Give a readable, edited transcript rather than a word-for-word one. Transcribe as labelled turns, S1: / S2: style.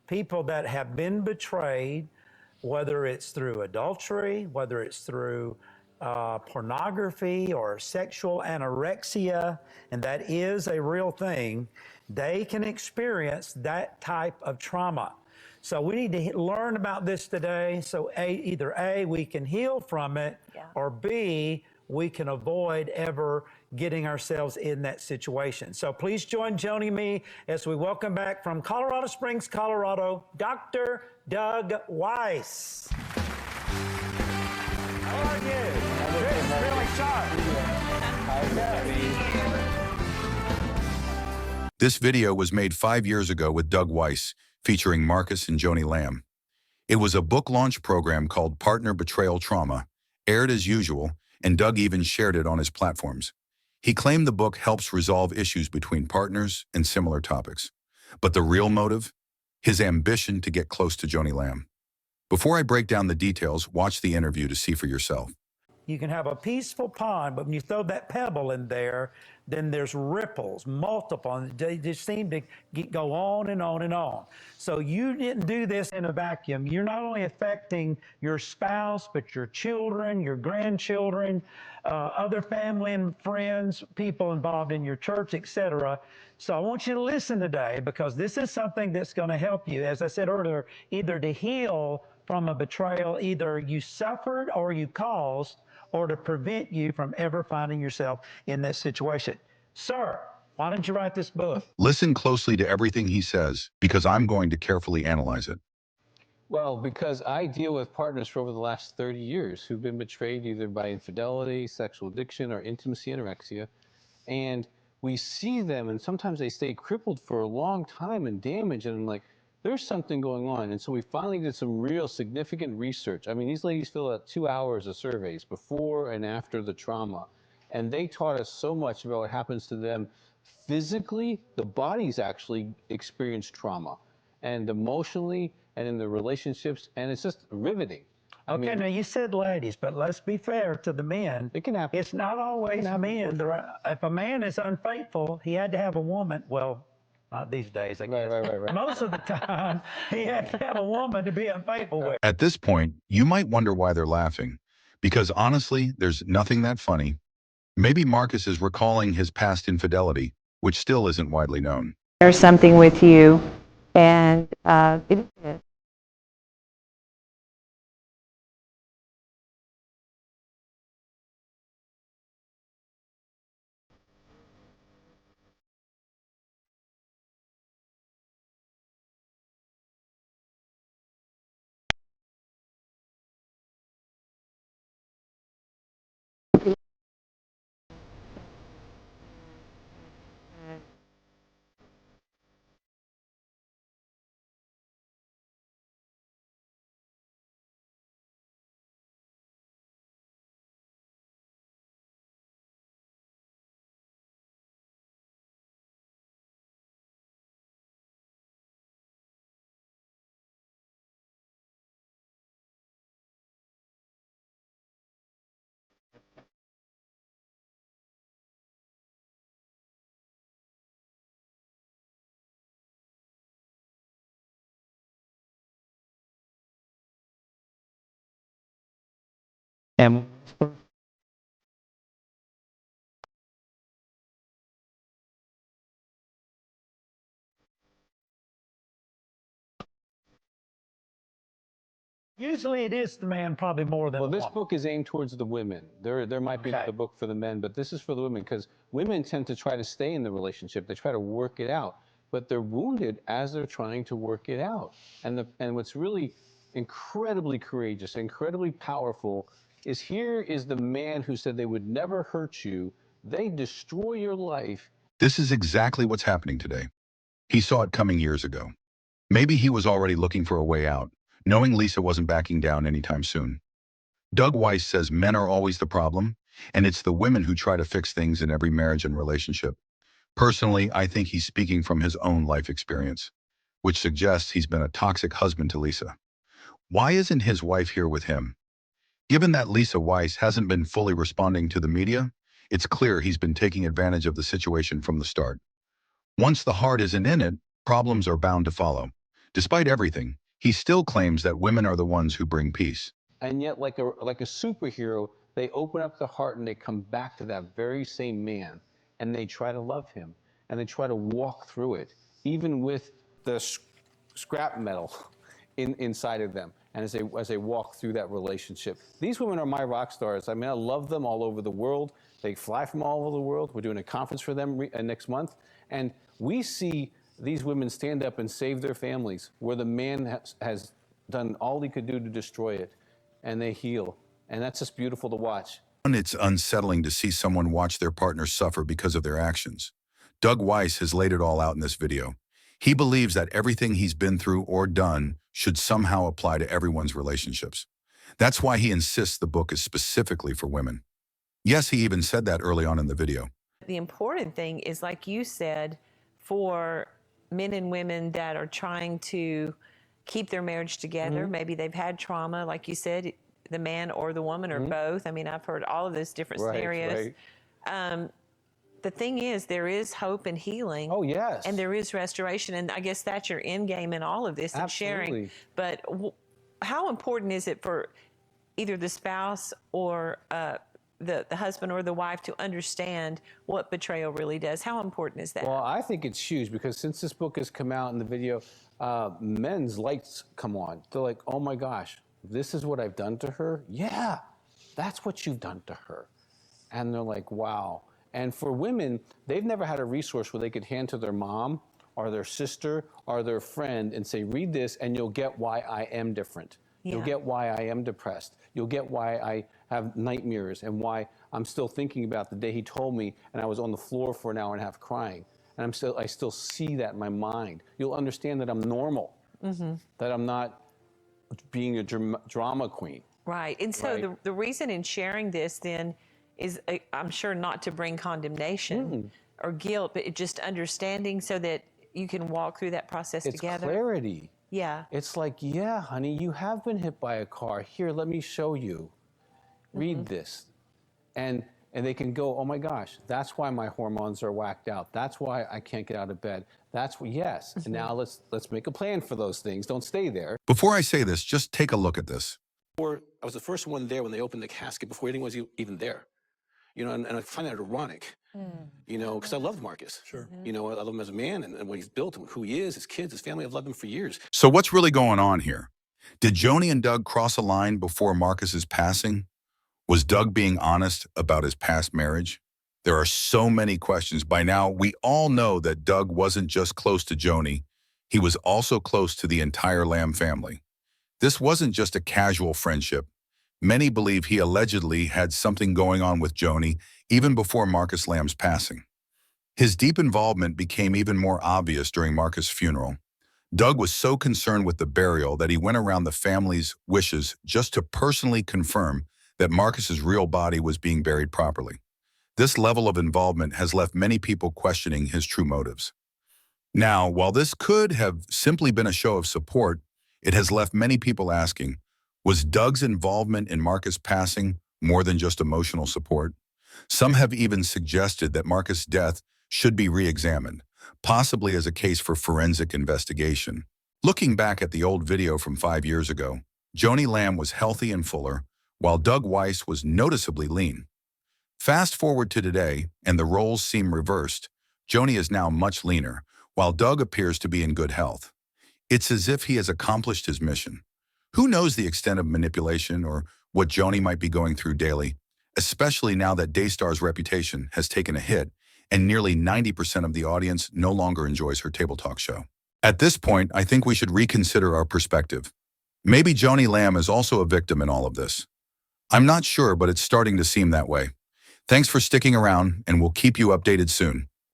S1: people that have been betrayed, whether it's through adultery, whether it's through pornography or sexual anorexia, and that is a real thing, they can experience that type of trauma. So we need to learn about this today. So either A, we can heal from it, or B, we can avoid ever getting ourselves in that situation. So please join Joni and me as we welcome back from Colorado Springs, Colorado, Dr. Doug Weiss. How are you? Really sharp.
S2: This video was made 5 years ago with Doug Weiss, featuring Marcus and Joni Lamb. It was a book launch program called Partner Betrayal Trauma, aired as usual, and Doug even shared it on his platforms. He claimed the book helps resolve issues between partners and similar topics. But the real motive? His ambition to get close to Joni Lamb. Before I break down the details, watch the interview to see for yourself.
S1: You can have a peaceful pond, but when you throw that pebble in there, then there's ripples, multiple, and they just seem to go on and on and on. So you didn't do this in a vacuum. You're not only affecting your spouse, but your children, your grandchildren, other family and friends, people involved in your church, etc. So I want you to listen today, because this is something that's going to help you, as I said earlier, either to heal from a betrayal either you suffered or you caused, or to prevent you from ever finding yourself in that situation. Sir, why don't you write this book?
S2: Listen closely to everything he says, because I'm going to carefully analyze it.
S3: Well, because I deal with partners for over the last 30 years who've been betrayed either by infidelity, sexual addiction, or intimacy anorexia. And we see them, and sometimes they stay crippled for a long time and damaged, and I'm like, there's something going on. And so we finally did some real significant research. I mean, these ladies fill out 2 hours of surveys before and after the trauma. And they taught us so much about what happens to them physically. The bodies actually experience trauma, and emotionally, and in the relationships, and it's just riveting.
S1: Okay, now you said ladies, but let's be fair to the men.
S3: It can happen.
S1: It's not always men. If a man is unfaithful, he had to have a woman. Well, not these days, I guess.
S3: Right.
S1: Most of the time, he had to have a woman to be unfaithful with.
S2: At this point, you might wonder why they're laughing, because honestly, there's nothing that funny. Maybe Marcus is recalling his past infidelity, which still isn't widely known.
S4: There's something with you, and it is.
S1: And usually it is the man, probably more than
S3: Well,
S1: the
S3: this
S1: woman.
S3: book is aimed towards the women. There might be another book for the men, but this is for the women, because women tend to try to stay in the relationship. They try to work it out, but they're wounded as they're trying to work it out. And what's really incredibly courageous, incredibly powerful, is here is the man who said they would never hurt you. They destroy your life.
S2: This is exactly what's happening today. He saw it coming years ago. Maybe he was already looking for a way out, knowing Lisa wasn't backing down anytime soon. Doug Weiss says men are always the problem, and it's the women who try to fix things in every marriage and relationship. Personally, I think he's speaking from his own life experience, which suggests he's been a toxic husband to Lisa. Why isn't his wife here with him? Given that Lisa Weiss hasn't been fully responding to the media, it's clear he's been taking advantage of the situation from the start. Once the heart isn't in it, problems are bound to follow. Despite everything, he still claims that women are the ones who bring peace.
S3: And yet, like a superhero, they open up their heart and they come back to that very same man, and they try to love him, and they try to walk through it, even with the scrap metal inside of them. And as they walk through that relationship, these women are my rock stars. I mean, I love them all over the world. They fly from all over the world. We're doing a conference for them next month, and we see these women stand up and save their families, where the man has done all he could do to destroy it, and they heal. And that's just beautiful to watch.
S2: It's unsettling to see someone watch their partner suffer because of their actions. Doug Weiss has laid it all out in this video. He believes that everything he's been through or done should somehow apply to everyone's relationships. That's why he insists the book is specifically for women. Yes, he even said that early on in the video.
S5: The important thing is, like you said, for men and women that are trying to keep their marriage together. Maybe they've had trauma, like you said, the man or the woman or both. I mean, I've heard all of those different scenarios. The thing is, there is hope and healing.
S3: Oh, yes.
S5: And there is restoration. And I guess that's your end game in all of this and sharing. But how important is it for either the spouse or the husband or the wife to understand what betrayal really does? How important is that?
S3: Well, I think it's huge, because since this book has come out in the video, men's lights come on. They're like, oh my gosh, this is what I've done to her? Yeah, that's what you've done to her. And they're like, wow. And for women, they've never had a resource where they could hand to their mom or their sister or their friend and say, read this and you'll get why I am different. You'll get why I am depressed. You'll get why I have nightmares and why I'm still thinking about the day he told me and I was on the floor for an hour and a half crying. And I still see that in my mind. You'll understand that I'm normal, that I'm not being a drama queen.
S5: Right. And so the reason in sharing this then is, I'm sure, not to bring condemnation or guilt, but just understanding so that you can walk through that process together.
S3: It's clarity.
S5: Yeah.
S3: It's like, yeah, honey, you have been hit by a car. Here, let me show you. Read this. And they can go, oh my gosh, that's why my hormones are whacked out. That's why I can't get out of bed. That's what, yes. And now let's make a plan for those things. Don't stay there.
S2: Before I say this, just take a look at this.
S6: I was the first one there when they opened the casket before anyone was even there. You know, and I find that ironic, you know, because I loved Marcus. Sure. You know, I love him as a man and what he's built and who he is, his kids, his family. I've loved him for years.
S2: So what's really going on here? Did Joni and Doug cross a line before Marcus's passing? Was Doug being honest about his past marriage? There are so many questions. By now, we all know that Doug wasn't just close to Joni. He was also close to the entire Lamb family. This wasn't just a casual friendship. Many believe he allegedly had something going on with Joni even before Marcus Lamb's passing. His deep involvement became even more obvious during Marcus' funeral. Doug was so concerned with the burial that he went around the family's wishes just to personally confirm that Marcus's real body was being buried properly. This level of involvement has left many people questioning his true motives. Now, while this could have simply been a show of support, it has left many people asking, was Doug's involvement in Marcus' passing more than just emotional support? Some have even suggested that Marcus' death should be re-examined, possibly as a case for forensic investigation. Looking back at the old video from 5 years ago, Joni Lamb was healthy and fuller, while Doug Weiss was noticeably lean. Fast forward to today, and the roles seem reversed. Joni is now much leaner, while Doug appears to be in good health. It's as if he has accomplished his mission. Who knows the extent of manipulation or what Joni might be going through daily, especially now that Daystar's reputation has taken a hit and nearly 90% of the audience no longer enjoys her table talk show. At this point, I think we should reconsider our perspective. Maybe Joni Lamb is also a victim in all of this. I'm not sure, but it's starting to seem that way. Thanks for sticking around, and we'll keep you updated soon.